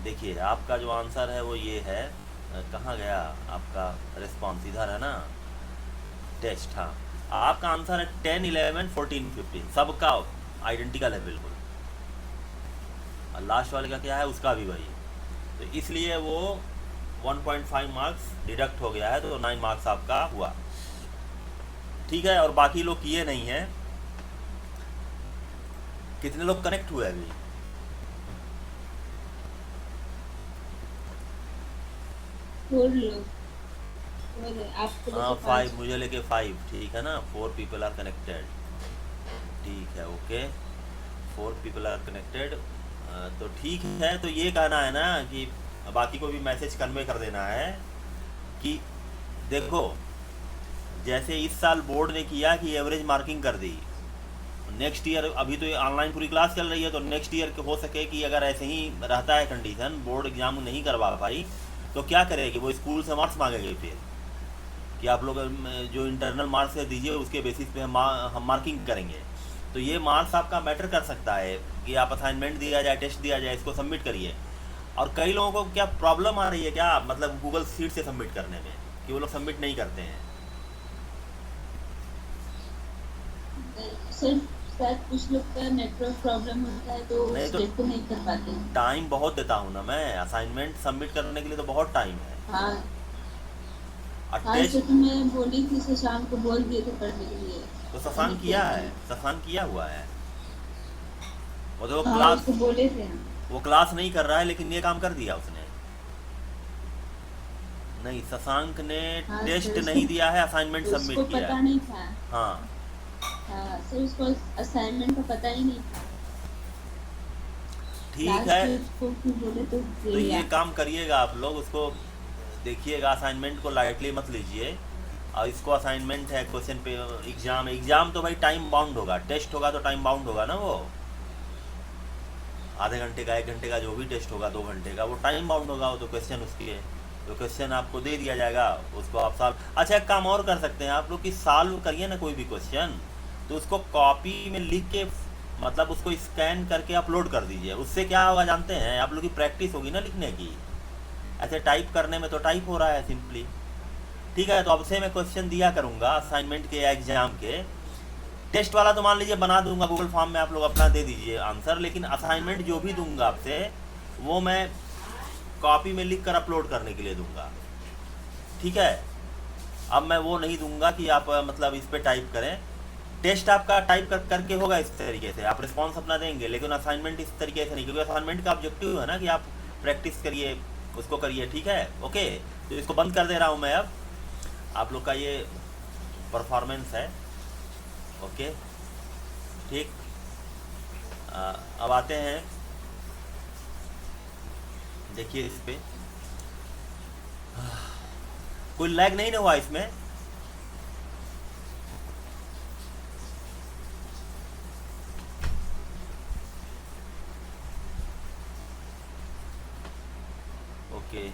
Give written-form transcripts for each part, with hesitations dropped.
देखिए आपका जो आंसर है वो ये है। कहाँ गया आपका रिस्पॉन्स? इधर है ना, टेस्ट। हाँ, आपका आंसर है 10, 11, 14, 15, सबका आइडेंटिकल है बिल्कुल। और लास्ट वाले का क्या है, उसका भी वही। तो इसलिए वो 1.5 मार्क्स डिडक्ट हो गया है, तो 9 मार्क्स आपका हुआ। ठीक है, और बाकी लोग किए नहीं हैं। कितने लोग कनेक्ट हुए अभी? फोर लोग। और आपको हाँ, लेके 5 पांच। मुझे लेके 5, ठीक है ना, 4 पीपल आर कनेक्टेड। ठीक है, ओके। 4 people are connected. तो ठीक है, तो ये कहना है ना कि बाकी को भी मैसेज कन्वे कर देना है कि देखो, जैसे इस साल बोर्ड ने किया कि एवरेज मार्किंग कर दी, नेक्स्ट ईयर, अभी तो ये ऑनलाइन पूरी क्लास चल रही है, तो नेक्स्ट ईयर हो सके कि अगर ऐसे ही रहता है कंडीशन, बोर्ड एग्जाम नहीं करवा पाई, तो क्या करेगी वो? स्कूल से मार्क्स मांगेगी फिर कि आप लोग जो इंटरनल मार्क्स है दीजिए, उसके बेसिस पे हम मार्किंग करेंगे। तो ये मार्क्स आपका मैटर कर सकता है कि आप असाइनमेंट दिया जाए, टेस्ट दिया जाए, इसको सबमिट करिए। और कई लोगों को क्या प्रॉब्लम आ रही है क्या, मतलब गूगल शीट से सबमिट करने में, कि वो लोग सबमिट नहीं करते हैं? सर, शायद कुछ लोग का नेटवर्क प्रॉब्लम होता है तो नहीं तो स्टेट को नहीं कर पाते हैं। टाइम बहुत देता हूँ ना मैं, असाइनमेंट सबमिट करने के लिए तो बहुत टाइम है। हाँ। और हाँ टेस्ट, सर, तो मैं बोली थी शशांक को, बोल दिए थे पढ़ने के लिए। तो पता नहीं शशांक किया किया कि है, नहीं। शशांक किया हुआ है। वो तो हाँ, क्लास, उसको बोले थे हम। वो क्लास नहीं कर रहा है, लेकिन ये काम कर दिया उसने। नहीं, शशांक ने हाँ टेस्ट सर, नहीं दिया है, असाइनमेंट उसको सबमिट किया पता है। नहीं था। हाँ, हाँ सर, उसको असाइनमेंट का पता ही नहीं था। ठीक लास्ट है। में उसको फिर बोले तो दे तो ये दिया। काम करिएगा आप लोग, उसको देखिएगा, असाइनमेंट को लाइटली मत लीजिए। और इसको असाइनमेंट है, क्वेश्चन पे एग्जाम, एग्जाम तो भाई टाइम बाउंड होगा, टेस्ट होगा तो टाइम बाउंड होगा ना वो। आधे घंटे का, 1 घंटे का, जो भी टेस्ट होगा, 2 घंटे का, वो टाइम बाउंड होगा, वो तो क्वेश्चन उसकी है। तो क्वेश्चन आपको दे दिया जाएगा, उसको आप सॉल्व। अच्छा, एक काम और कर सकते हैं आप लोग कि सॉल्व करिए ना कोई भी क्वेश्चन, तो उसको कॉपी में लिख के, मतलब उसको स्कैन करके अपलोड कर दीजिए। उससे क्या होगा जानते हैं, आप लोग की प्रैक्टिस होगी ना लिखने की। ऐसे टाइप करने में तो टाइप हो रहा है सिंपली। ठीक है, तो अब से मैं क्वेश्चन दिया करूँगा असाइनमेंट के या एग्जाम के। टेस्ट वाला तो मान लीजिए बना दूंगा गूगल फॉर्म में, आप लोग अपना दे दीजिए आंसर, लेकिन असाइनमेंट जो भी दूंगा आपसे, वो मैं कॉपी में लिख कर अपलोड करने के लिए दूंगा। ठीक है, अब मैं वो नहीं दूंगा कि आप मतलब इस पे टाइप करें। टेस्ट आपका टाइप करके होगा इस तरीके से, आप रिस्पॉन्स अपना देंगे, लेकिन असाइनमेंट इस तरीके से नहीं, क्योंकि असाइनमेंट का ऑब्जेक्टिव है ना कि आप प्रैक्टिस करिए, उसको करिए। ठीक है, ओके। तो इसको बंद कर दे रहा हूँ मैं अब। आप लोग का ये परफॉर्मेंस है, ओके। ठीक। अब आते हैं, देखिए इस पे कोई लैग नहीं ना हुआ इसमें? ओके,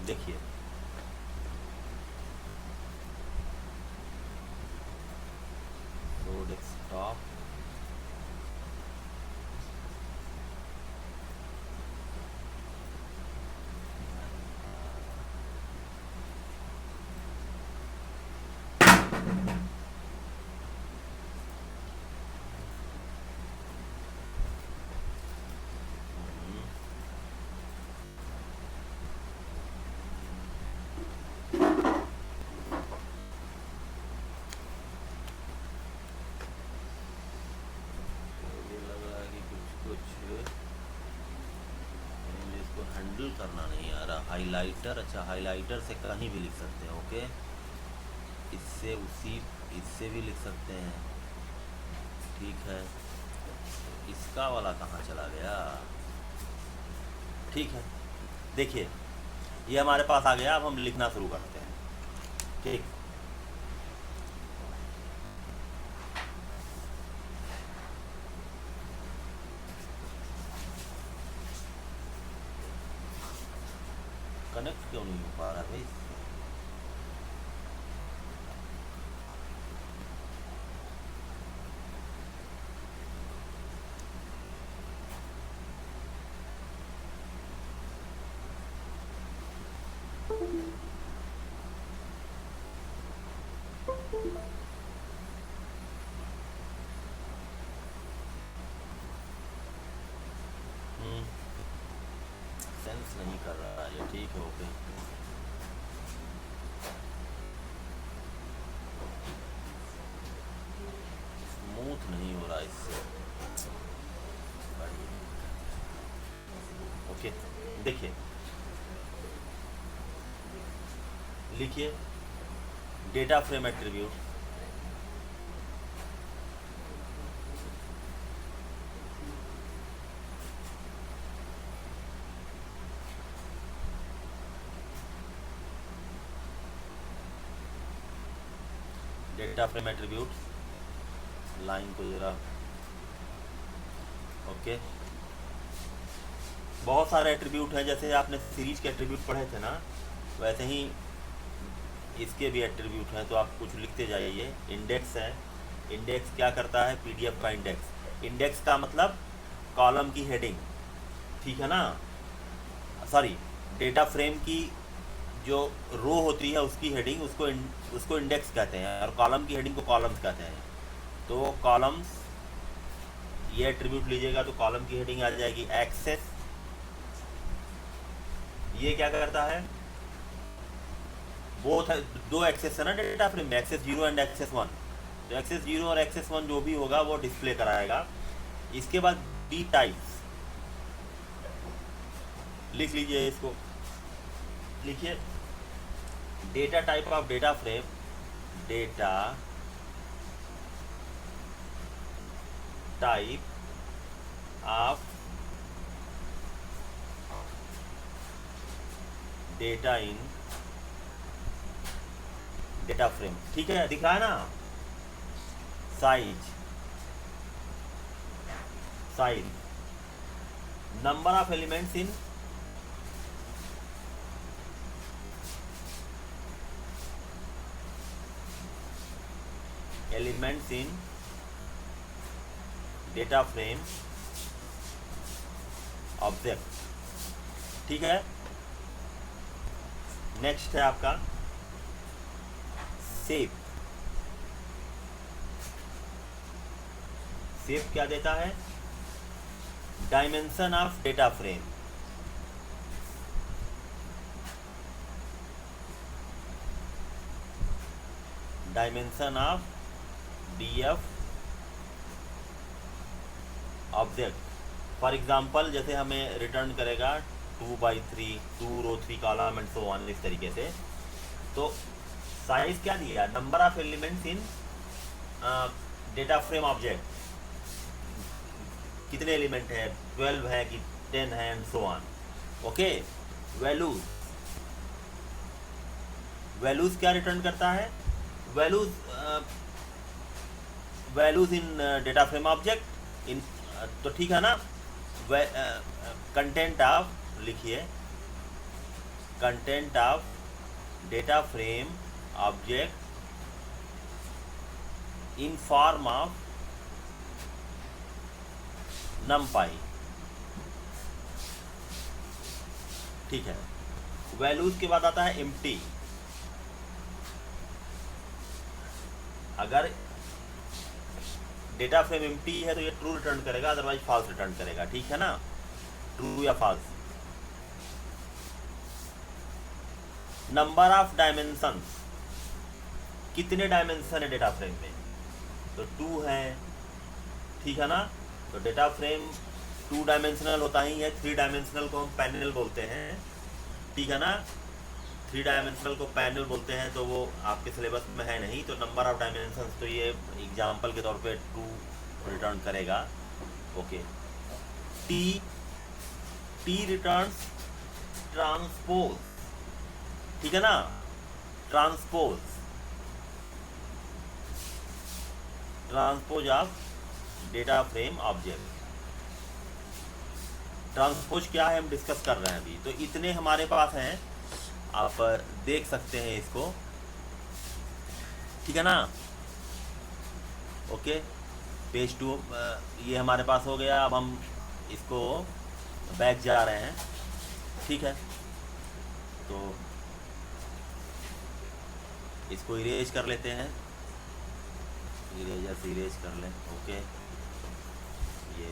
देखिए। तो डेस्कटॉप, मुझे लग रहा है कि कुछ कुछ इसको हैंडल करना नहीं आ रहा। हाइलाइटर, अच्छा हाइलाइटर से कहीं भी लिख सकते हैं, ओके। इससे उसी, इससे भी लिख सकते हैं, ठीक है। इसका वाला कहाँ चला गया? ठीक है, देखिए ये हमारे पास आ गया, अब हम लिखना शुरू करते हैं। ठीक, कनेक्ट क्यों नहीं हो पा रहा भाई? सेंस नहीं कर रहा है ये, ठीक है ओके। स्मूथ नहीं हो रहा इससे। ओके देखिए, लिखिए data frame attribute, data frame attribute, line को जरा ओके। बहुत सारे एट्रीब्यूट हैं, जैसे आपने सीरीज के एट्रीब्यूट पढ़े थे ना, वैसे ही इसके भी एट्रीब्यूट हैं, तो आप कुछ लिखते जाइए। इंडेक्स है, इंडेक्स क्या करता है, पीडीएफ का इंडेक्स। इंडेक्स का मतलब कॉलम की हेडिंग, ठीक है ना, सॉरी डेटा फ्रेम की जो रो होती है उसकी हेडिंग, उसको इंडेक्स कहते हैं, और कॉलम की हेडिंग को कॉलम्स कहते हैं। तो कॉलम्स, ये एट्रीब्यूट लीजिएगा तो कॉलम की हेडिंग आ जाएगी। एक्सेस, ये क्या करता है, बोथ है, दो एक्सेस है ना डेटा फ्रेम में, एक्सेस 0 एंड एक्सेस 1। तो एक्सेस 0 और एक्सेस 1 जो भी होगा वो डिस्प्ले कराएगा। इसके बाद डी टाइप्स, लिख लीजिए इसको, लिखिए data type of data frame, data type of data in data frame, ठीक है, दिख रहा है ना। Size, number of elements in data frame object, ठीक है। नेक्स्ट है आपका शेप। शेप क्या देता है, dimension of data frame, dimension of DF object. For example जैसे हमें रिटर्न करेगा 2/3, 2 रो 3 कॉलम एंड सो ऑन, इस तरीके से। तो साइज क्या दिया, number of elements in data frame object, कितने एलिमेंट है, 12 है कि 10 है and so on, okay. Values, values क्या रिटर्न करता है, values in data frame object in, तो ठीक है ना। कंटेंट ऑफ, लिखिए content of data frame object in form of numpy, ठीक है। वैल्यूज के बाद आता है एम्प्टी। अगर डेटा फ्रेम एम्प्टी है तो ये ट्रू रिटर्न करेगा, अदरवाइज फॉल्स रिटर्न करेगा, ठीक है ना, ट्रू या फॉल्स। नंबर ऑफ डायमेंशंस, कितने डायमेंशन है डेटा फ्रेम में, तो 2 है, ठीक है ना। तो डेटा फ्रेम 2 डायमेंशनल होता ही है, 3 डायमेंशनल को हम पैनल बोलते हैं, ठीक है ना। 3 डायमेंशनल को पैनल बोलते हैं, तो वो आपके सिलेबस में है नहीं। तो नंबर ऑफ डायमेंशंस, तो ये एग्जांपल के तौर पे 2 रिटर्न करेगा, ओके। टी रिटर्न्स ट्रांसपोज, ठीक है ना, transpose of data frame object. Transpose क्या है हम डिस्कस कर रहे हैं अभी। तो इतने हमारे पास हैं, आप देख सकते हैं इसको, ठीक है ना, ओके। पेज 2 ये हमारे पास हो गया। अब हम इसको बैक जा रहे हैं, ठीक है। तो इसको इरेज कर लेते हैं, इरेजर से इरेज कर लें। ओके, ये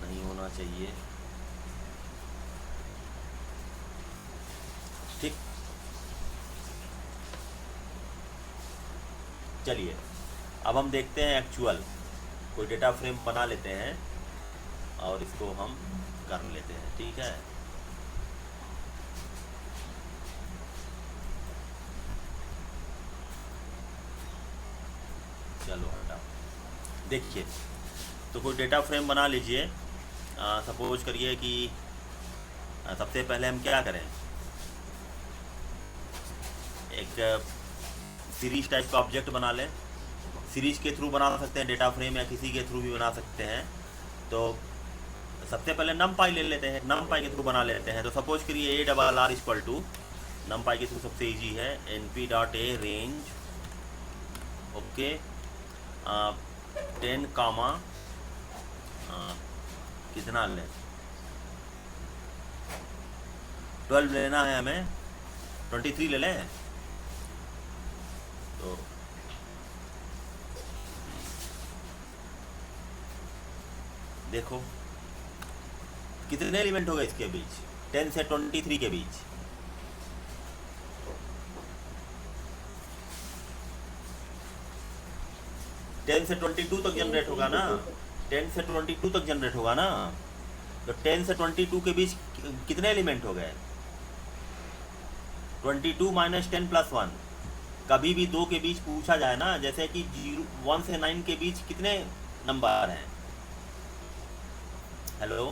नहीं होना चाहिए। ठीक, चलिए अब हम देखते हैं एक्चुअल कोई डेटा फ्रेम बना लेते हैं और इसको हम कर लेते हैं। ठीक है, चलो हटाओ। देखिए, तो कोई डेटा फ्रेम बना लीजिए। सपोज करिए कि सबसे पहले हम क्या करें, एक सीरीज टाइप का ऑब्जेक्ट बना लें। सीरीज के थ्रू बना सकते हैं डेटा फ्रेम, या किसी के थ्रू भी बना सकते हैं। तो सबसे पहले नमपाई ले लेते हैं, नमपाई के थ्रू बना लेते हैं। तो सपोज करिए ARR इक्वल टू, नमपाई के थ्रू सबसे इजी है, np.a रेंज, ओके, 10 कामा कितना लें, 12 लेना है हमें, 23 ले लें। तो देखो कितने एलिमेंट हो गए इसके बीच, 10 से 23 के बीच। टेन से 22 तक जनरेट होगा ना, 10 से 22 तक जनरेट होगा ना। तो 10 से 22 के बीच कितने एलिमेंट हो गए, 22 माइनस 10 प्लस 1। कभी भी दो के बीच पूछा जाए ना, जैसे कि 1 से 9 के बीच कितने नंबर हैं। हेलो,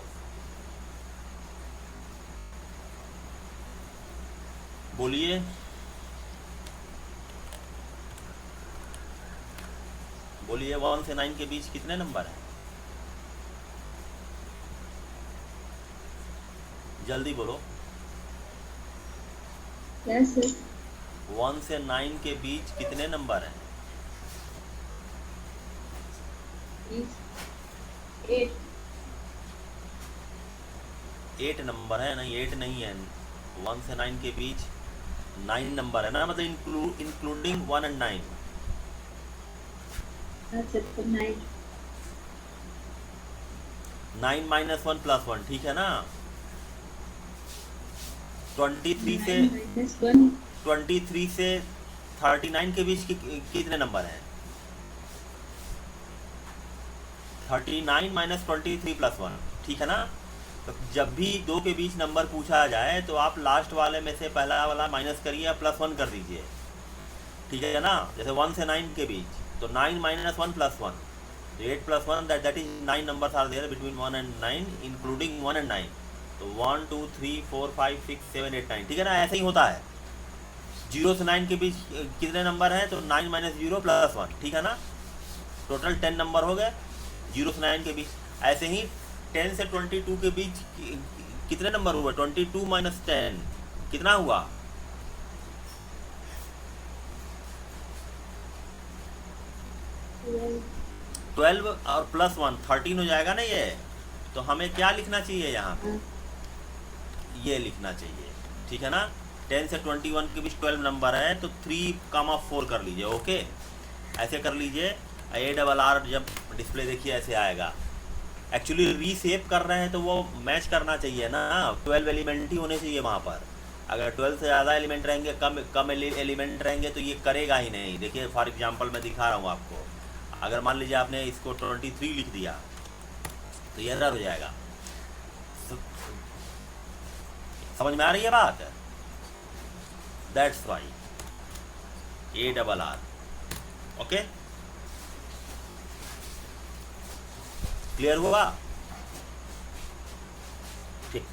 बोलिए, बोलिए 1 से 9 के बीच कितने नंबर हैं, जल्दी बोलो। यस 1 से 9 के बीच कितने नंबर हैं, 8 नंबर है। नहीं, 8 नहीं है, 1 से 9 के बीच 9 नंबर है ना, मतलब इंक्लूडिंग 1 and 9। अच्छा, तो 9 9 माइनस 1 प्लस 1, ठीक है ना। 23 से 9 - 1 23 से 39 के बीच कितने नंबर हैं, 39 माइनस 23 प्लस 1, ठीक है ना। तो जब भी दो के बीच नंबर पूछा जाए तो आप लास्ट वाले में से पहला वाला माइनस करिए, प्लस 1 कर दीजिए, ठीक है ना। जैसे 1 से 9 के बीच, तो 9 माइनस 1 प्लस 1, तो 8 plus 1, that is 9 numbers are there between 1 and 9, including 1 and 9। तो 1 2 3 4 5 6 7 8 9, ठीक है ना। ऐसे ही होता है। 0 से 9 के बीच कितने नंबर हैं, तो 9 माइनस 0 प्लस 1, ठीक है ना। टोटल 10 नंबर हो गए 0 से 9 के बीच। ऐसे ही 10 से 22 के बीच कितने नंबर हुए, 22 माइनस 10 कितना हुआ, 12 और प्लस 1 13 हो जाएगा ना ये। तो हमें क्या लिखना चाहिए यहाँ पे, ये लिखना चाहिए, ठीक है ना। 10 से 21 के बीच 12 नंबर है, तो 3,4 कर लीजिए, ओके। ऐसे कर लीजिए। ARR जब डिस्प्ले देखिए ऐसे आएगा। एक्चुअली रीसेप कर रहे हैं तो वो मैच करना चाहिए ना, 12 एलिमेंट ही होने चाहिए वहाँ पर। अगर 12 से ज़्यादा एलिमेंट रहेंगे, कम एलिमेंट रहेंगे, तो ये करेगा ही नहीं। देखिए फॉर एग्जांपल मैं दिखा रहा हूँ आपको। अगर मान लीजिए आपने इसको 23 लिख दिया तो ये एरर हो जाएगा। समझ में आ रही है बात, that's why ARR, okay. Clear हुआ, ठीक।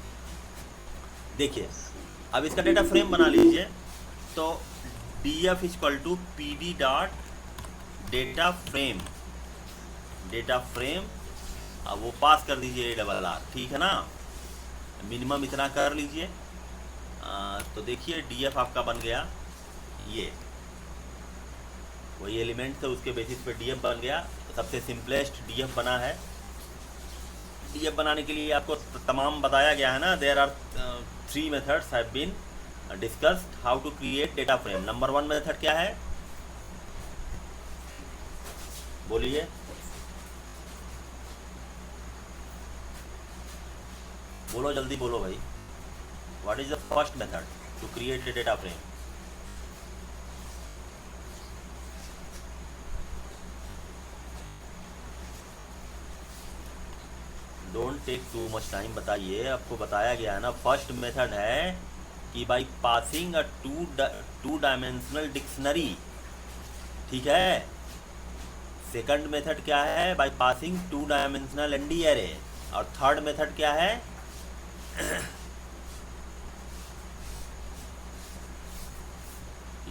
देखिए अब इसका डेटा फ्रेम बना लीजिए। तो df equal to pd dot data frame, data frame, अब वो पास कर दीजिए ARR, ठीक है ना। मिनिमम इतना कर लीजिए। तो देखिए df आपका बन गया, ये वही एलिमेंट थे उसके बेसिस पे df बन गया। सबसे सिंपलेस्ट df बना है। df बनाने के लिए आपको तमाम बताया गया है ना। There are 3 methods have been discussed how to create data frame. Number 1 method क्या है, बोलिए। बोलो जल्दी बोलो भाई। What is the first method to create a data frame? Don't take too much time, बताइए। आपको बताया गया है ना, फर्स्ट मेथड है कि by passing a two dimensional dictionary, ठीक है। सेकंड मेथड क्या है? By passing two dimensional ND array. और थर्ड मेथड क्या है?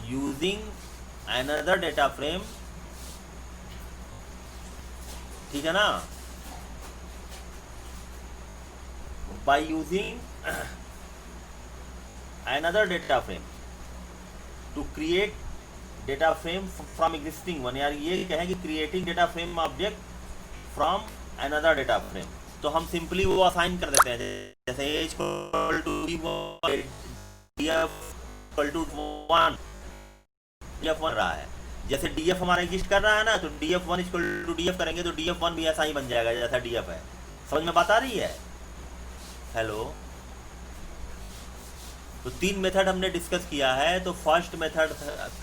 यूजिंग अनदर डेटा फ्रेम, ठीक है ना, by using another data frame to create data frame from existing one। यार ये कहें कि creating data frame object from another data frame, तो हम सिंपली वो असाइन कर देते हैं, जैसे a equal to df equal to 1, df1 रहा है, जैसे df हमारा एग्जिस्ट कर रहा है ना, तो df1 equal to df करेंगे तो df1 भी ऐसा ही बन जाएगा जैसा df है। समझ में बात आ रही है? हेलो। तो 3 मेथड हमने डिस्कस किया है। तो फर्स्ट मेथड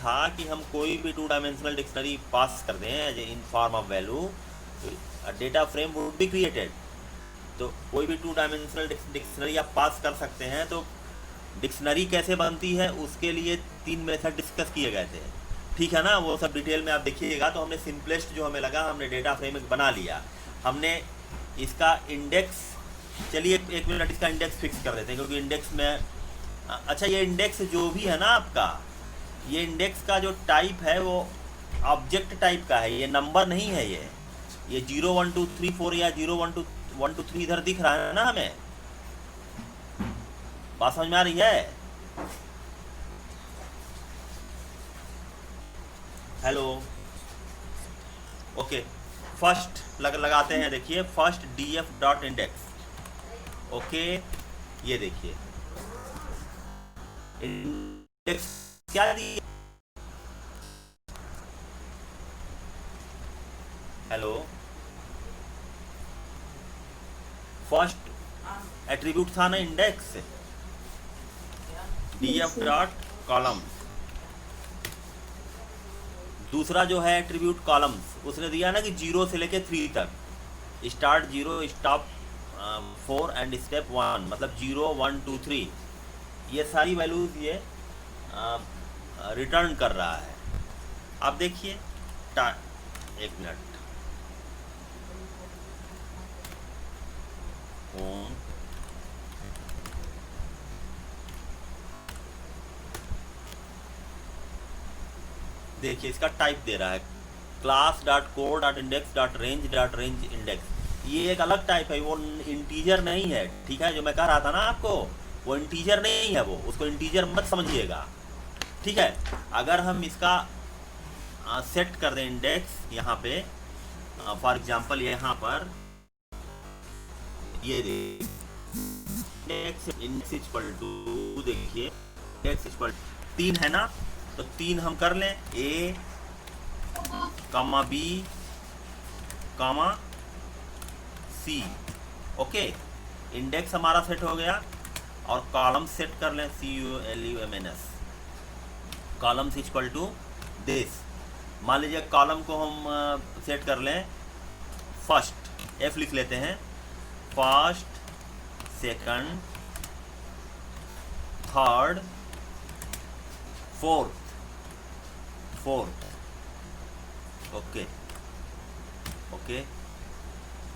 था कि हम कोई भी 2 डायमेंशनल डिक्शनरी पास कर दें in form of value, data frame would be created. तो कोई भी 2 डायमेंशनल डिक्शनरी आप पास कर सकते हैं। तो डिक्शनरी कैसे बनती है उसके लिए 3 मेथड डिस्कस किए गए थे, ठीक है ना। वो सब डिटेल में आप देखिएगा। तो हमने सिंपलेस्ट जो हमें लगा, हमने डेटा फ्रेम एक बना लिया। हमने इसका इंडेक्स, चलिए एक मिनट इसका इंडेक्स फिक्स कर देते हैं, क्योंकि इंडेक्स में, अच्छा ये इंडेक्स जो भी है ना आपका, ये इंडेक्स का जो टाइप है वो ऑब्जेक्ट टाइप का है, ये नंबर नहीं है। ये 0 1 2 3 4 या 0 1 2 1 2 3 इधर दिख रहा है ना हमें। बात समझ में आ रही है? Hello, okay. फर्स्ट लगाते हैं, देखिए first df dot index, okay. ये देखिए इंडेक्स क्या दिया, हेलो। फर्स्ट एट्रीब्यूट था ना इंडेक्स, df डॉट कॉलम। दूसरा जो है एट्रीब्यूट कॉलम्स, उसने दिया ना कि 0 से लेके 3 तक, स्टार्ट 0, स्टॉप 4 एंड स्टेप 1, मतलब 0 1 2 3, ये सारी वैल्यूज ये रिटर्न कर रहा है। आप देखिए, एक मिनट, देखिए इसका टाइप दे रहा है class dot code dot index dot range index. ये एक अलग टाइप है, वो इंटीजर नहीं है, ठीक है। जो मैं कह रहा था ना आपको, वो इंटीजर नहीं है, वो उसको इंटीजर मत समझिएगा, ठीक है। अगर हम इसका सेट कर दें इंडेक्स यहाँ पे, फॉर एग्जांपल यहाँ पर ये इंडेक्स इक्वल टू, देखिए इंडेक्स इक्वल 3 है ना, तो 3 हम कर लें, a comma b comma c, okay. Index हमारा सेट हो गया। और कॉलम सेट कर लें, COLUMNS, columns equal to this. मान लीजिए कॉलम को हम सेट कर लें फर्स्ट, F लिख लेते हैं, first second third fourth, okay okay,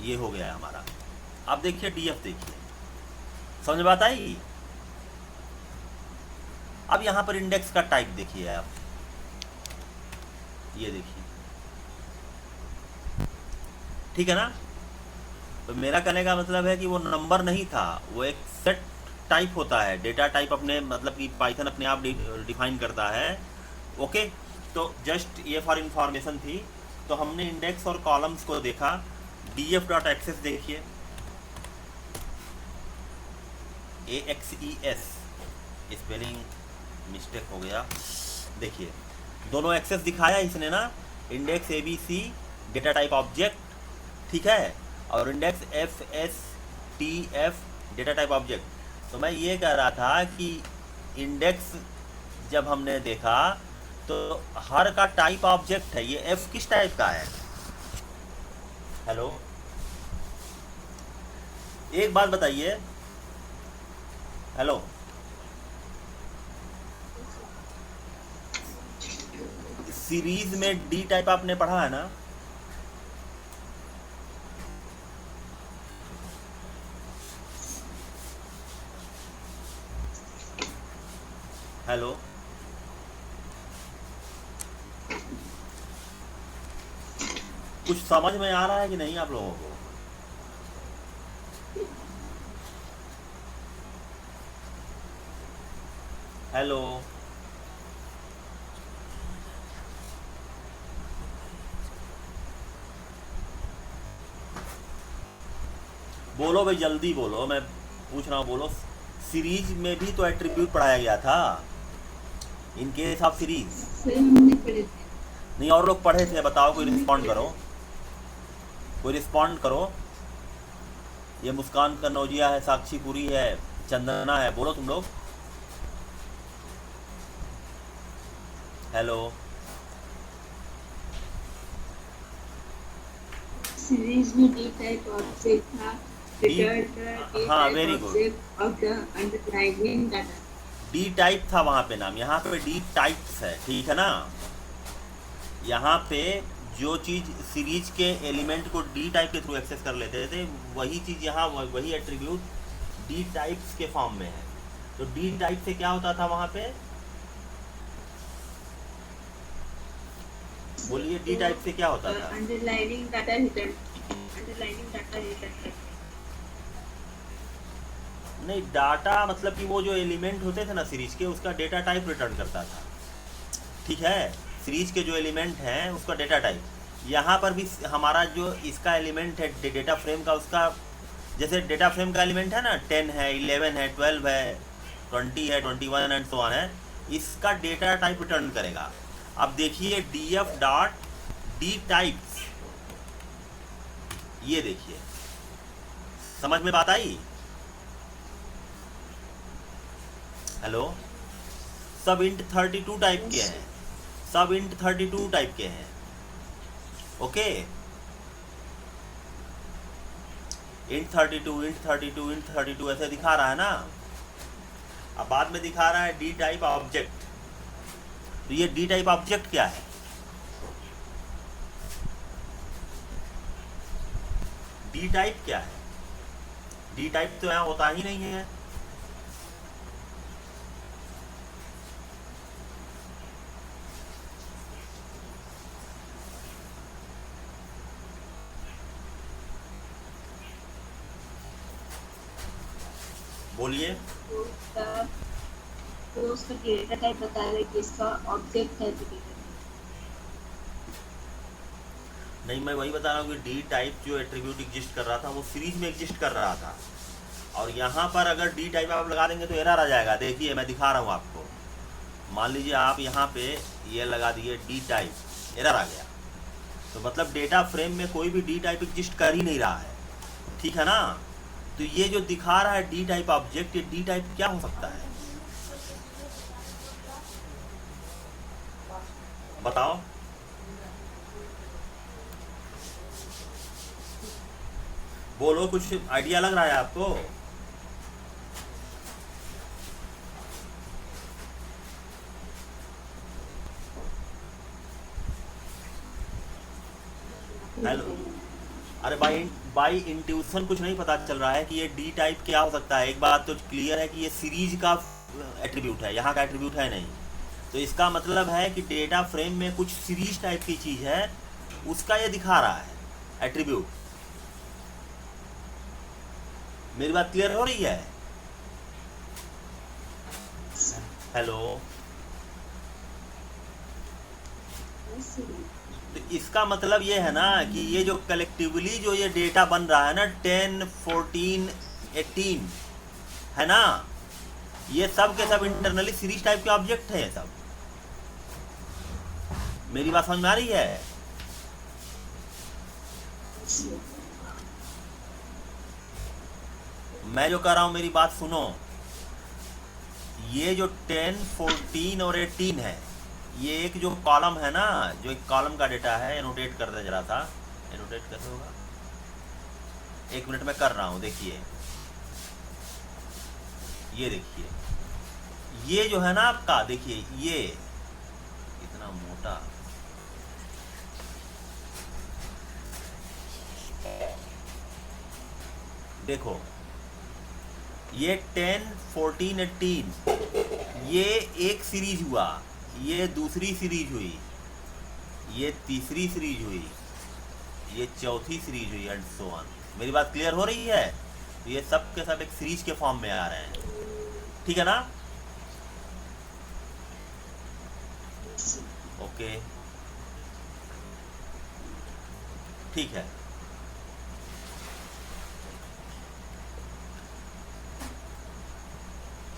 ये हो गया है हमारा। अब देखिए DF, देखिए समझ में बात आई। अब यहाँ पर इंडेक्स का टाइप देखिए आप, ये देखिए, ठीक है ना। तो मेरा कहने का मतलब है कि वो नंबर नहीं था, वो एक सेट टाइप होता है, डेटा टाइप अपने, मतलब कि पाइथन अपने आप डिफाइन करता है, ओके। तो जस्ट ये फॉर इंफॉर्मेशन थी। तो हमने इंडेक्स और कॉलम्स को देखा। df डॉट एक्सेस देखिए, AXES, स्पेलिंग मिस्टेक हो गया, देखिए दोनों एक्सेस दिखाया इसने ना, index ABC data type object, ठीक है, और index F S T F data type object. तो मैं ये कह रहा था कि इंडेक्स जब हमने देखा तो हर का टाइप ऑब्जेक्ट है, ये एफ किस टाइप का है? हेलो, एक बात बताइए, हेलो, सीरीज में डी टाइप आपने पढ़ा है ना? हेलो, कुछ समझ में आ रहा है कि नहीं आप लोगों को? हेलो, बोलो भाई, जल्दी बोलो, मैं पूछ रहा हूँ, बोलो। सीरीज में भी तो एट्रीब्यूट पढ़ाया गया था, in case of series. Sir हमने पढ़े थे। नहीं, और लोग पढ़े थे, बताओ, कोई रिस्पॉन्ड करो, कोई रिस्पॉन्ड करो। ये मुस्कान कनौजिया है, साक्षी पुरी है, चंदना है, बोलो तुम लोग। हेलो, सीरीज में डी टाइप ऑब्जेक्ट था, return the D हाँ, type very good. object of the underlying data. D type था वहाँ पे नाम, यहाँ पे डी टाइप्स है, ठीक है ना? यहाँ पे जो चीज़ सीरीज के एलिमेंट को डी टाइप के थ्रू एक्सेस कर लेते थे, वही चीज़ यहाँ, वही एट्रीब्यूट डी टाइप्स के फॉर्म में है। तो डी टाइप से क्या होता था वहाँ पे? बोलिए, डी टाइप से क्या होता था? Underlining data return. Underlining data return. नहीं, डाटा मतलब कि वो जो एलिमेंट होते थे ना सीरीज के, उसका डेटा टाइप रिटर्न करता था, ठीक है? सीरीज के जो एलिमेंट हैं उसका डेटा टाइप। यहाँ पर भी हमारा जो इसका एलिमेंट है डेटा फ्रेम का, उसका जैसे डेटा फ्रेम का एलिमेंट है ना, 10 है, 11 है, 12 है, 20 है, 21 एंड सो ऑन है, इसका डेटा टाइप रिटर्न करेगा। अब देखिए D F dot D types, ये देखिए, समझ में बात आई? हेलो, सब इंट 32 टाइप के हैं, सब इंट 32 टाइप के हैं, ओके? इंट 32, इंट 32, इंट 32 ऐसे दिखा रहा है ना। अब बाद में दिखा रहा है डी टाइप ऑब्जेक्ट। तो ये डी टाइप ऑब्जेक्ट क्या है? डी टाइप क्या है? डी टाइप तो यहाँ होता ही नहीं है। बोलिए, तो उसका डेटा टाइप बता रहे कि इसका ऑब्जेक्ट है तो डेटा नहीं, मैं वही बता रहा हूँ कि डी टाइप जो एट्रीब्यूट एग्जिस्ट कर रहा था वो सीरीज में एग्जिस्ट कर रहा था, और यहाँ पर अगर डी टाइप आप लगा देंगे तो एरर आ जाएगा। देखिए मैं दिखा रहा हूँ आपको, मान लीजिए आप यहाँ पे ये लगा दिए डी टाइप, एरर आ गया, तो मतलब डेटा फ्रेम में कोई भी डी टाइप एग्जिस्ट कर ही नहीं रहा है, ठीक है ना? तो ये जो दिखा रहा है डी टाइप ऑब्जेक्ट, ये डी टाइप क्या हो सकता है बताओ? बोलो, कुछ आइडिया लग रहा है आपको? हेलो, अरे बाई इंट्यूशन कुछ नहीं पता चल रहा है कि ये डी टाइप क्या हो सकता है। एक बात तो क्लियर है कि ये सीरीज का एट्रीब्यूट है, यहाँ का एट्रीब्यूट है नहीं। तो इसका मतलब है कि डेटा फ्रेम में कुछ सीरीज टाइप की चीज़ है, उसका ये दिखा रहा है एट्रीब्यूट। मेरी बात क्लियर हो रही है? हेलो, तो इसका मतलब ये है ना कि ये जो कलेक्टिवली जो ये डेटा बन रहा है ना, 10, 14, 18 है ना, ये सब के सब इंटरनली सीरीज टाइप के ऑब्जेक्ट है। ये सब, मेरी बात समझ में आ रही है? मैं जो कर रहा हूं मेरी बात सुनो। ये जो 10, 14 और 18 है, ये एक जो कॉलम है ना, जो एक कॉलम का डेटा है, एनोटेट कर दे जरा सा। एनोटेट कैसे होगा? 1 मिनट में कर रहा हूं। देखिए ये देखिए, ये जो है ना आपका, देखिए ये इतना मोटा, देखो ये 10, 14, 18 ये एक सीरीज हुआ, ये दूसरी सीरीज हुई, ये तीसरी सीरीज हुई, ये चौथी सीरीज हुई, एंड सो ऑन। मेरी बात क्लियर हो रही है? ये सब के सब एक सीरीज के फॉर्म में आ रहे हैं, ठीक है ना? ओके, ठीक है।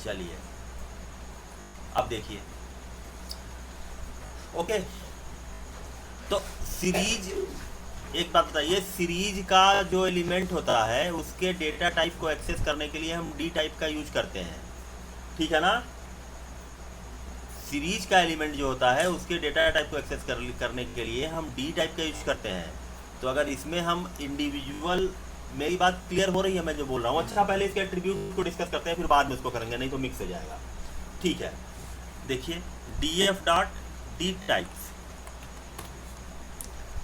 चलिए अब देखिए, ओके। तो सीरीज, एक बात बताइए, सीरीज का जो एलिमेंट होता है उसके डेटा टाइप को एक्सेस करने के लिए हम डी टाइप का यूज करते हैं, ठीक है ना? सीरीज का एलिमेंट जो होता है उसके डेटा टाइप को एक्सेस करने के लिए हम डी टाइप का यूज करते हैं। तो अगर इसमें हम इंडिविजुअल, मेरी बात क्लियर हो रही है मैं जो बोल रहा हूँ? अच्छा, पहले इसके एट्रीब्यूट को डिस्कस करते हैं, फिर बाद में उसको करेंगे, नहीं तो मिक्स हो जाएगा, ठीक है? देखिए df dot D types,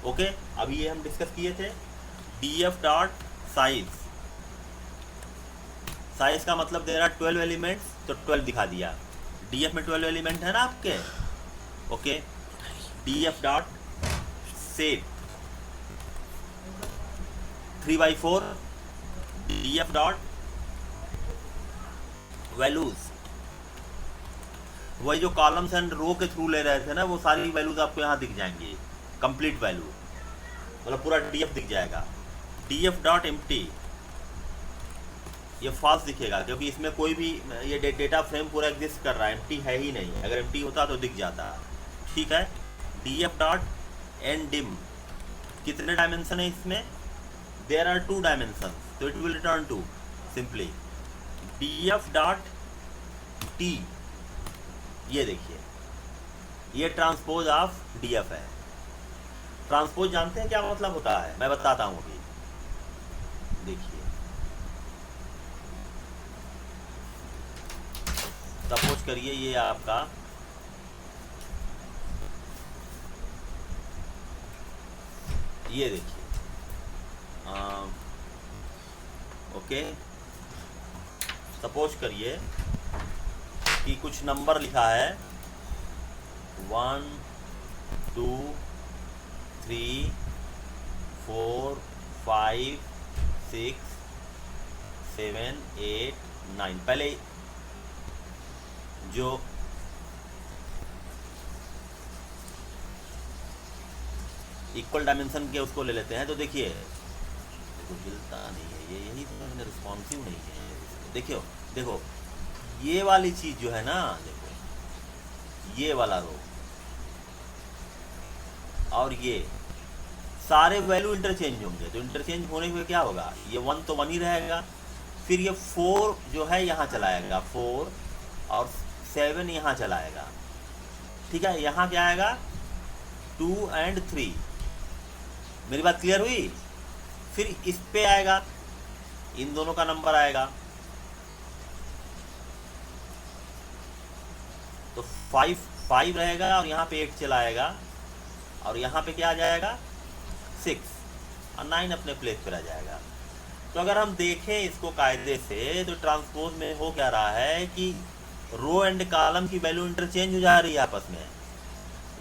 okay. अभी ये हम डिस्कस किए थे। df डॉट साइज, साइज का मतलब दे रहा 12 एलिमेंट्स, तो 12 दिखा दिया। df में 12 एलिमेंट है ना आपके, okay. df dot set 3/4, df dot values, वही जो कॉलम्स एंड रो के थ्रू ले रहे थे ना, वो सारी वैल्यूज आपको यहाँ दिख जाएंगी, कंप्लीट वैल्यू, मतलब पूरा df दिख जाएगा। df डॉट एम्प्टी, ये फॉल्स दिखेगा क्योंकि इसमें कोई भी ये डेटा फ्रेम पूरा एग्जिस्ट कर रहा है, एम्प्टी है ही नहीं। अगर एम्प्टी होता तो दिख जाता, ठीक है। df डॉट एंड डिम, कितने डायमेंशन है इसमें? देयर आर 2 डायमेंशन, तो it will return 2 simply. df dot T, ये देखिए, ये ट्रांसपोज ऑफ df है। ट्रांसपोज जानते हैं क्या मतलब होता है? मैं बताता हूँ अभी, देखिए। सपोज करिए ये आपका ये देखिए, ओके, सपोज करिए कि कुछ नंबर लिखा है 1, 2, 3, 4, 5, 6, 7, 8, 9। पहले जो इक्वल डायमेंशन के उसको ले लेते हैं, तो देखिए देखो हिलता नहीं है ये, यही तो मैंने रिस्पॉन्सिव नहीं है। देखियो, देखो ये वाली चीज जो है ना, देखो ये वाला रो और ये सारे वैल्यू इंटरचेंज होंगे, तो इंटरचेंज होने में क्या होगा? ये 1 तो 1 ही रहेगा, फिर ये 4 जो है यहाँ चलाएगा, 4 और 7 यहाँ चलाएगा, ठीक है। यहाँ क्या आएगा? 2 और 3। मेरी बात क्लियर हुई? फिर इस पे आएगा, इन दोनों का नंबर आएगा, तो 5 रहेगा और यहाँ पे 8 चलाएगा, और यहाँ पे क्या आ जाएगा? 6 और 9 अपने प्लेस पर आ जाएगा। तो अगर हम देखें इसको कायदे से, तो ट्रांसपोज में हो क्या रहा है कि रो एंड कॉलम की वैल्यू इंटरचेंज हो जा रही है आपस में।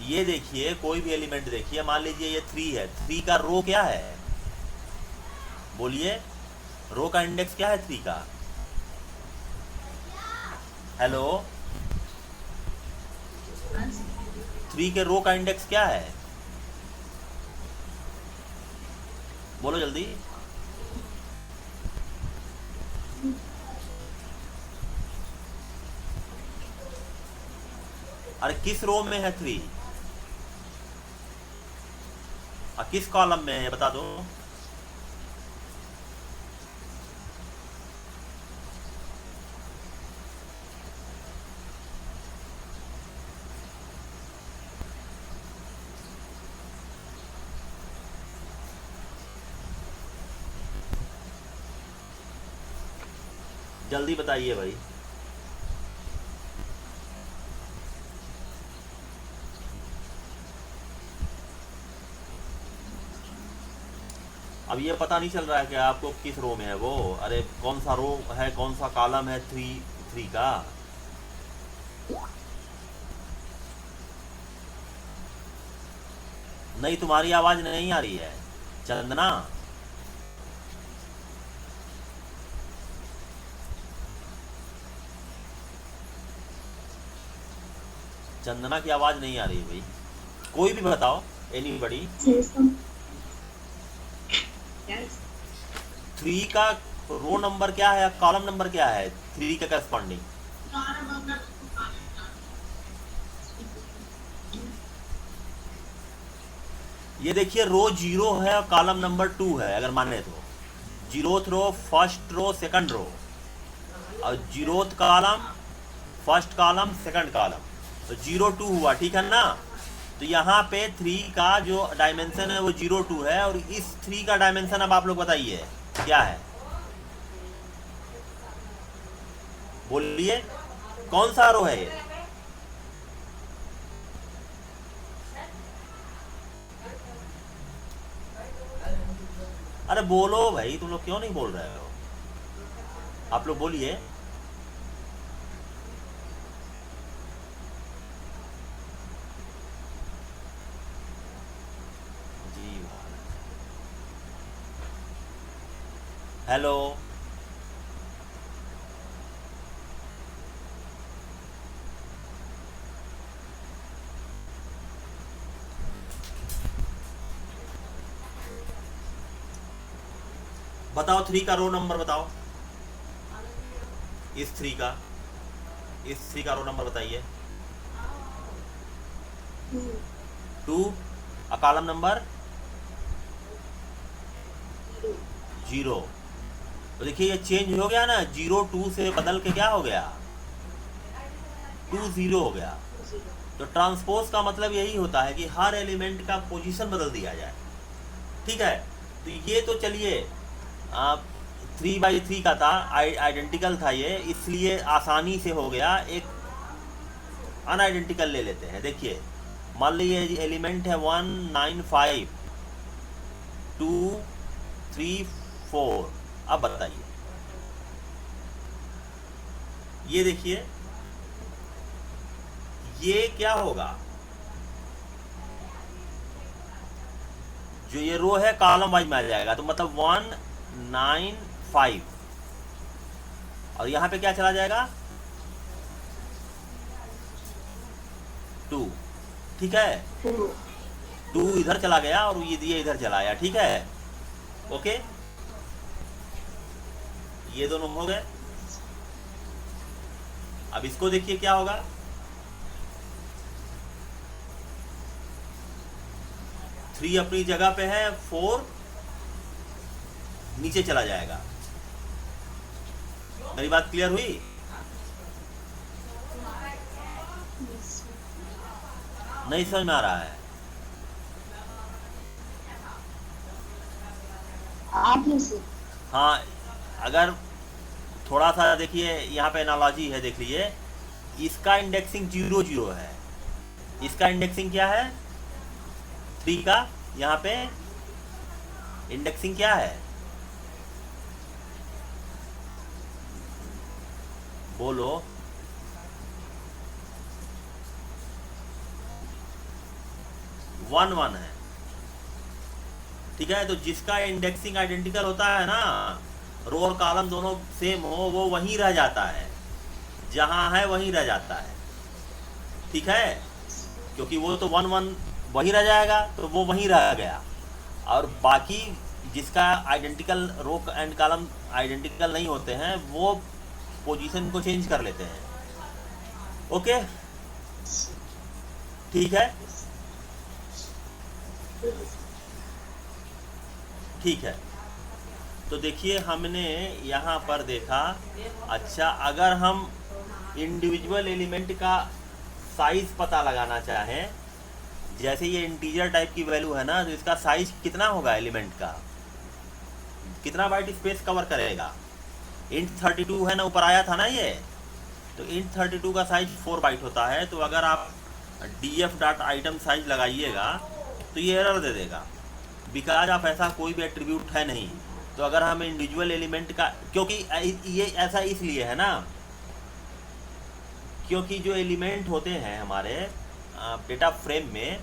ये देखिए, कोई भी एलिमेंट देखिए, मान लीजिए ये 3 है, 3 का रो क्या है? बोलिए, रो का इंडेक्स क्या है 3 का? हेलो, 3 के रो का इंडेक्स क्या है? बोलो जल्दी। अरे किस रो में है 3 और किस कॉलम में है, बता दो। जल्दी बताइए भाई। अब ये पता नहीं चल रहा है कि आपको किस रो में है वो। अरे कौन सा रो है, कौन सा कॉलम है थ्री का। नहीं, तुम्हारी आवाज नहीं आ रही है चंदना। चंदना की आवाज नहीं आ रही भाई। कोई भी बताओ, एनीबडी। Yes. 3 का रो नंबर क्या है, कॉलम नंबर क्या है 3 के करस्पॉन्डिंग? ये देखिए, रो 0 है और कॉलम नंबर 2 है, अगर माने तो 0th रो, फर्स्ट रो, सेकंड रो, और 0th column, first column, second column, तो 0 2 हुआ, ठीक है ना। तो यहाँ पे 3 का जो डायमेंशन है वो 0 2 है, और इस 3 का डायमेंशन अब आप लोग बताइए क्या है। बोलिए कौन सा रो है ये? अरे बोलो भाई, तुम लोग क्यों नहीं बोल रहे हो? आप लोग बोलिए। जी हेलो, बताओ 3 का रो नंबर बताओ। इस 3 का रो नंबर बताइए। 2 कॉलम नंबर 0। तो देखिए ये चेंज हो गया ना, 0 2 से बदल के क्या हो गया, 2 0 हो गया। तो ट्रांसपोज का मतलब यही होता है कि हर एलिमेंट का पोजीशन बदल दिया जाए, ठीक है। तो ये तो चलिए 3/3 का था, आइडेंटिकल था ये, इसलिए आसानी से हो गया। एक अनआइडेंटिकल ले लेते हैं। देखिए मान लीजिए एलिमेंट है 1 9 5 2 3 4। अब बताइए, ये देखिए ये क्या होगा, जो ये रो है कॉलम वाइज में आ जाएगा। तो मतलब 1 9 5, और यहां पे क्या चला जाएगा 2, ठीक है। 2 इधर चला गया और ये इधर चला आया, ठीक है, ओके। ये दोनों हो गए। अब इसको देखिए क्या होगा, 3 अपनी जगह पे है, 4 नीचे चला जाएगा। मेरी बात क्लियर हुई? नहीं समझ में आ रहा है? हाँ, अगर थोड़ा सा देखिए, यहाँ पे एनालॉजी है, देख लीजिए। इसका इंडेक्सिंग 0 0 है, इसका इंडेक्सिंग क्या है 3 का, यहाँ पे इंडेक्सिंग क्या है, बोलो। वन 1 है, ठीक है। तो जिसका इंडेक्सिंग आइडेंटिकल होता है ना, रो और कॉलम दोनों सेम हो, वो वहीं रह जाता है, जहां है वहीं रह जाता है, ठीक है। क्योंकि वो तो 1 1 वहीं रह जाएगा, तो वो वहीं रह गया। और बाकी जिसका identical row and column identical नहीं होते हैं, वो पोजीशन को चेंज कर लेते हैं, ओके, ठीक है, ठीक है। तो देखिए हमने यहाँ पर देखा। अच्छा, अगर हम इंडिविजुअल एलिमेंट का साइज पता लगाना चाहें, जैसे ये इंटीजर टाइप की वैल्यू है ना, तो इसका साइज कितना होगा, एलिमेंट का कितना बाइट स्पेस कवर करेगा, इंट 32 है ना, ऊपर आया था ना ये, तो इंट 32 का साइज 4 बाइट होता है। तो अगर आप df डॉट आइटम साइज लगाइएगा तो ये एरर दे देगा, बिकॉज आप ऐसा कोई भी एट्रीब्यूट है नहीं। तो अगर हम इंडिविजुअल एलिमेंट का, क्योंकि ये ऐसा इसलिए है ना, क्योंकि जो एलिमेंट होते हैं हमारे डेटा फ्रेम में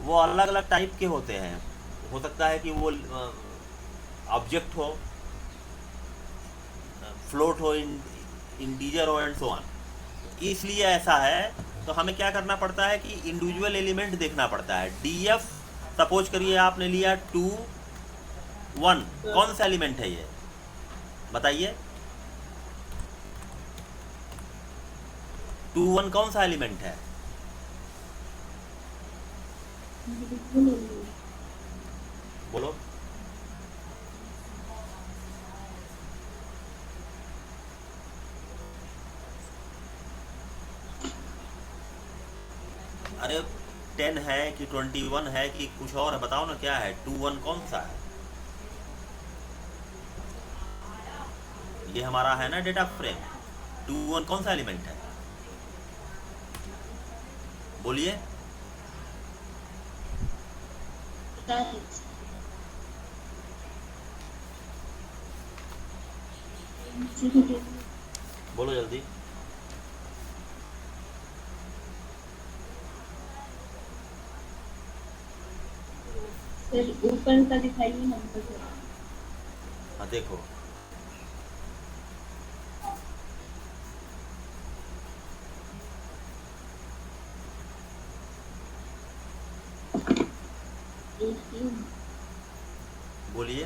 वो अलग अलग टाइप के होते हैं। हो सकता है कि वो ऑब्जेक्ट हो, फ्लोट हो, इंटीजर हो, एंड सो ऑन। इसलिए ऐसा है। तो हमें क्या करना पड़ता है कि इंडिविजुअल एलिमेंट देखना पड़ता है। df सपोज करिए आपने लिया 2 1, कौन सा एलिमेंट है ये बताइए? 2 1 कौन सा एलिमेंट है? बोलो। अरे 10 है कि 21 है कि कुछ और है, बताओ ना क्या है? 2 1 कौन सा है? ये हमारा है ना डेटा फ्रेम। 2 1 कौन सा एलिमेंट है? बोलिए। बोलो जल्दी। सर ऊपर का दिखाइए नंबर। हाँ देखो, बोलिए।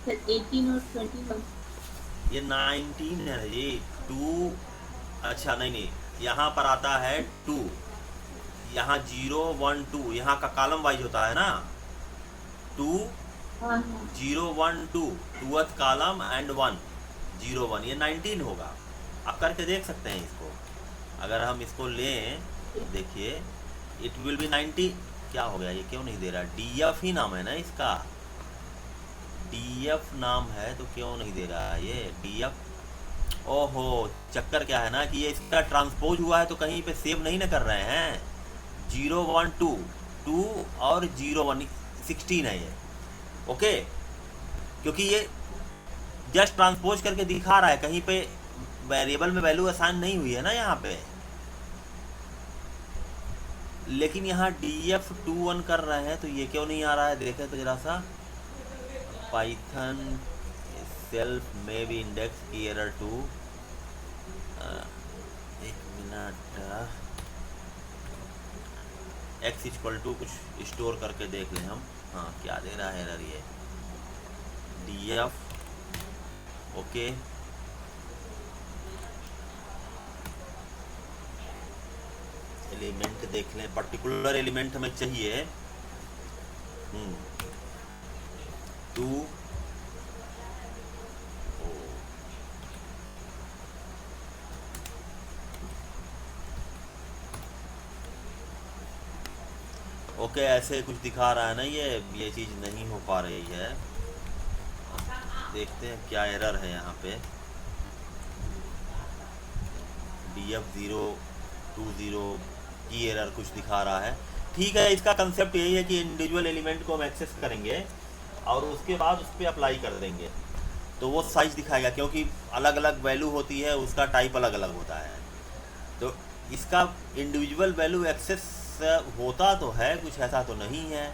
सर 18 और 21। ये 19 है जी। 2, अच्छा नहीं, यहाँ पर आता है 2, यहाँ 0 1 2, यहाँ का कॉलम वाइज होता है ना। 2 हाँ 0 1 2, 2th कॉलम एंड 1 0 1, ये 19 होगा। आप करके देख सकते हैं इसको। अगर हम इसको लें, देखिए इट विल बी 90। क्या हो गया, ये क्यों नहीं दे रहा? df ही नाम है ना इसका, df नाम है तो क्यों नहीं दे रहा है ये df? ओहो, चक्कर क्या है ना कि ये इसका ट्रांसपोज हुआ है तो कहीं पे सेव नहीं ना कर रहे हैं। 0 1 2 2 और 0 1 16 है ये, ओके। क्योंकि ये जस्ट ट्रांसपोज करके दिखा रहा है, कहीं पे वेरिएबल में वैल्यू असाइन नहीं हुई है ना यहाँ पे। लेकिन यहाँ df 2 1 कर रहे हैं तो ये क्यों नहीं आ रहा है? देखें तो जरा सा। पाइथन सेल्फ में भी इंडेक्स की एरर 2, एक मिनट, x इक्वल टू कुछ स्टोर करके देख लें हम। हाँ, क्या दे रहा है एरर ये? df ओके, एलिमेंट देख लें, पर्टिकुलर एलिमेंट हमें चाहिए। 2 ओके, ऐसे कुछ दिखा रहा है ना, ये चीज़ नहीं हो पा रही है। देखते हैं क्या एरर है यहाँ पे। df 0 2 0 की एरर कुछ दिखा रहा है। ठीक है, इसका कंसेप्ट यही है कि इंडिविजुअल एलिमेंट को हम एक्सेस करेंगे और उसके बाद उस पर अप्लाई कर देंगे तो वो साइज दिखाएगा, क्योंकि अलग अलग वैल्यू होती है, उसका टाइप अलग अलग होता है। तो इसका इंडिविजुअल वैल्यू एक्सेस होता तो है, कुछ ऐसा तो नहीं है।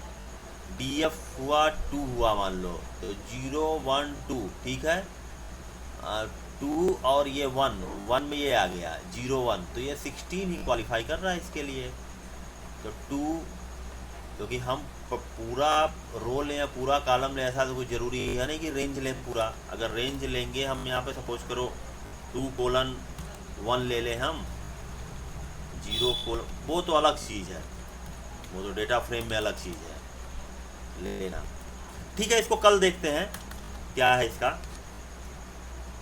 df हुआ 2 हुआ मान लो, तो 0 1 2, ठीक है, 2 और ये 1 में ये आ गया 0 1, तो ये 16 ही क्वालिफाई कर रहा है इसके लिए। तो 2, क्योंकि हम पूरा रो लें या पूरा कॉलम लें ऐसा तो कुछ ज़रूरी है नहीं कि रेंज लें पूरा। अगर रेंज लेंगे हम, यहाँ पे सपोज करो 2 colon 1 ले लें हम, जीरो कोल, वो तो अलग चीज़ है, वो तो डेटा फ्रेम में अलग चीज़ है लेना। ठीक है, इसको कल देखते हैं क्या है इसका।